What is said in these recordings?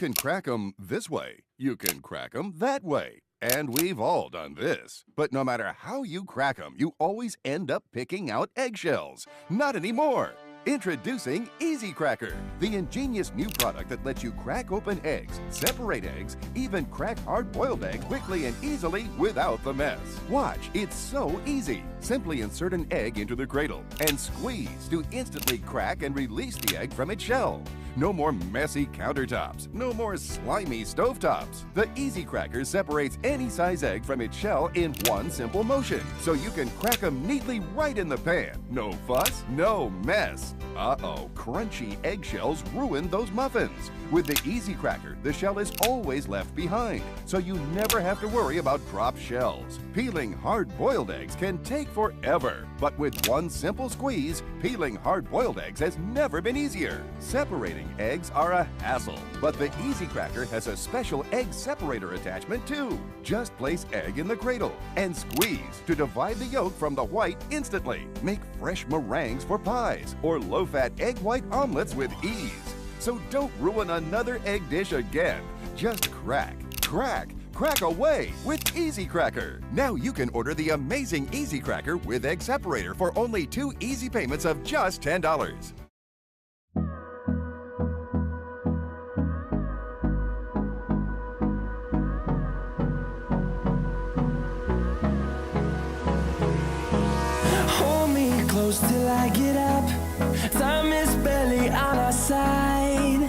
can crack 'em this way. You can crack 'em that way. And we've all done this. But no matter how you crack 'em, you always end up picking out eggshells. Not anymore. Introducing Easy Cracker, the ingenious new product that lets you crack open eggs, separate eggs, even crack hard-boiled eggs quickly and easily without the mess. Watch, it's so easy. Simply insert an egg into the cradle and squeeze to instantly crack and release the egg from its shell. No more messy countertops. No more slimy stovetops. The Easy Cracker separates any size egg from its shell in one simple motion, so you can crack them neatly right in the pan. No fuss, no mess. Uh-oh, crunchy eggshells ruin those muffins. With the Easy Cracker, the shell is always left behind, so you never have to worry about dropped shells. Peeling hard-boiled eggs can take forever, but with one simple squeeze, peeling hard-boiled eggs has never been easier. Separating eggs are a hassle, but the Easy Cracker has a special egg separator attachment too. Just place egg in the cradle and squeeze to divide the yolk from the white instantly. Make fresh meringues for pies or low-fat egg white omelets with ease. So don't ruin another egg dish again. Just crack, crack, crack away with Easy Cracker. Now you can order the amazing Easy Cracker with egg separator for only 2 easy payments of just $10. Hold me close till I get up. Time is barely on our side.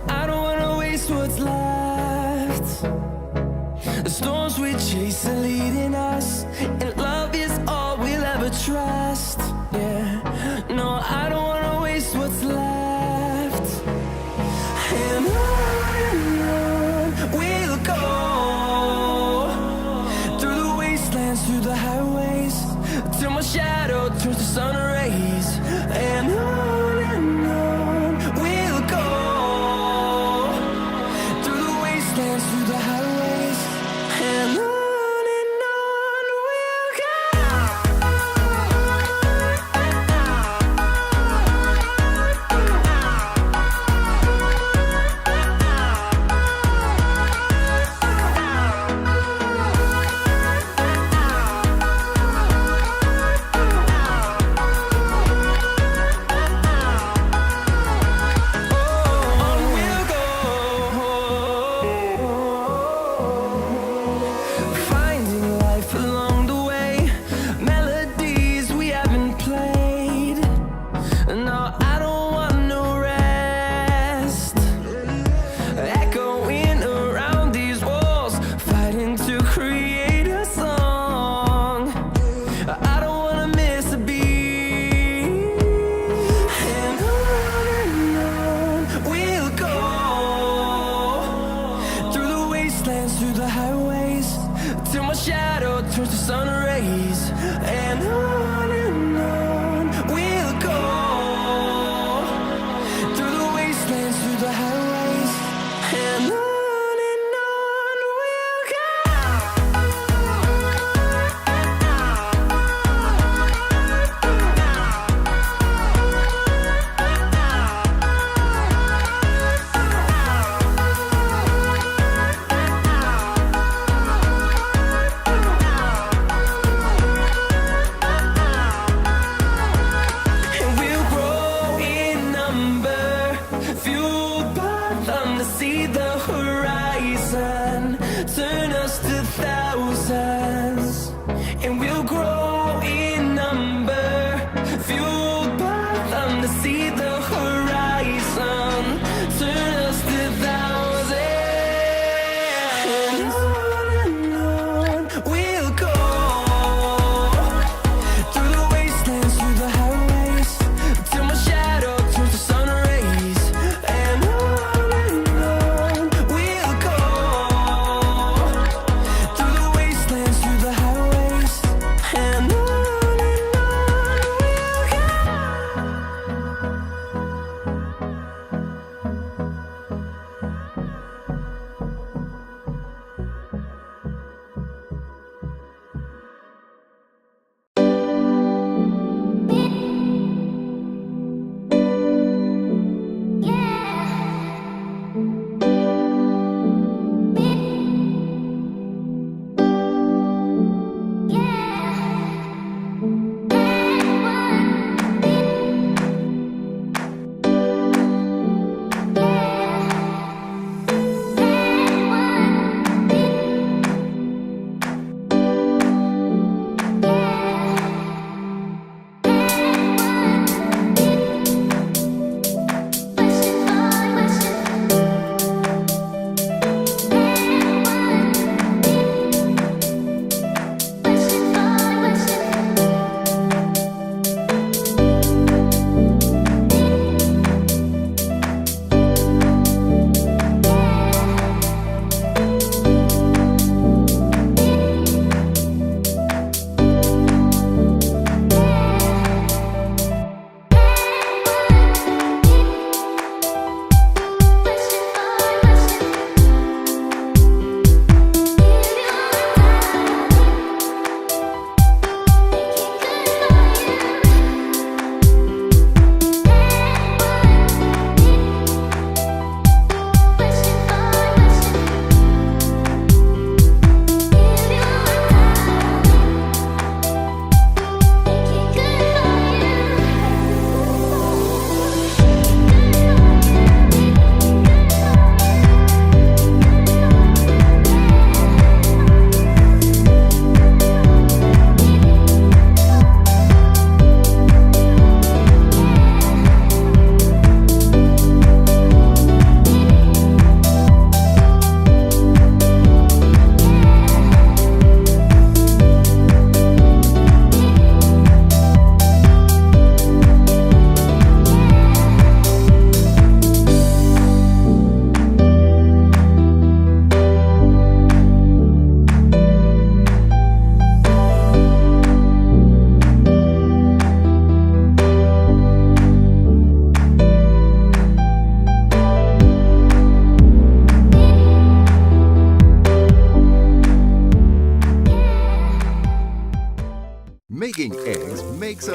I don't wanna waste what's left. The storms we chase are leading us, and love is all we'll ever trust. Yeah, no, I don't wanna waste what's left. And on we'll go, through the wastelands, through the highways, till my shadow turns to sun rays. And on we'll go, through the wastelands, through the highways, and on we'll go. Finding life along the way, melodies we haven't played. No, I don't want no rest. Echoing around these walls, fighting to create a song. I don't wanna miss a beat. And on we'll go, through the wastelands, through the highways, till my shadow turns to sun rays. And on we'll go, through the wastelands, through the highways, and on we'll go. And we'll grow in number, fueled by them to see the horizon, turn us to thousands. And we'll grow in number, fueled by them to see the horizon, turn us to thousands. And on we'll go, through the wastelands, through the highways, till my shadow turns to sun rays. And on we'll go, through the wastelands, through the highways, and on we'll go.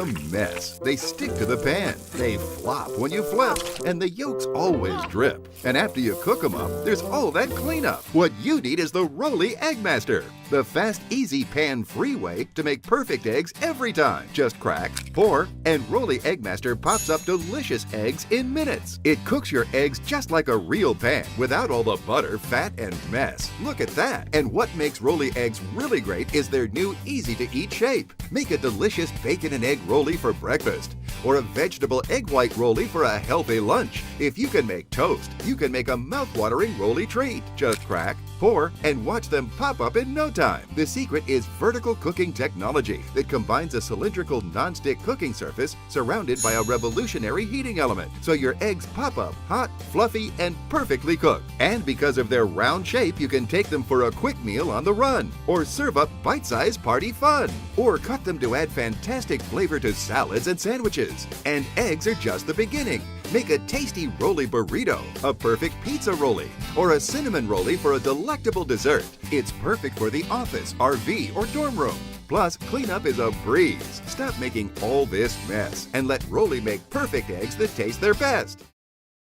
a mess. They stick to the pan, they flop when you flip, and the yolks always drip. And after you cook them up, there's all that cleanup. What you need is the Rolly Egg Master, the fast, easy, pan-free way to make perfect eggs every time. Just crack, pour, and Rolly Egg Master pops up delicious eggs in minutes. It cooks your eggs just like a real pan without all the butter, fat, and mess. Look at that! And what makes Rolly eggs really great is their new easy-to-eat shape. Make a delicious bacon and egg Rolly for breakfast, or a vegetable egg white Rolly for a healthy lunch. If you can make toast, you can make a mouth-watering Rolly treat. Just crack, pour, and watch them pop up in no time. The secret is vertical cooking technology that combines a cylindrical non-stick cooking surface surrounded by a revolutionary heating element, so your eggs pop up hot, fluffy, and perfectly cooked. And because of their round shape, you can take them for a quick meal on the run, or serve up bite-sized party fun, or cut them to add fantastic flavor to salads and sandwiches. And eggs are just the beginning. Make a tasty Rolly burrito, a perfect pizza Rolly, or a cinnamon Rolly for a delectable dessert. It's perfect for the office, RV, or dorm room. Plus, cleanup is a breeze. Stop making all this mess and let Rolly make perfect eggs that taste their best.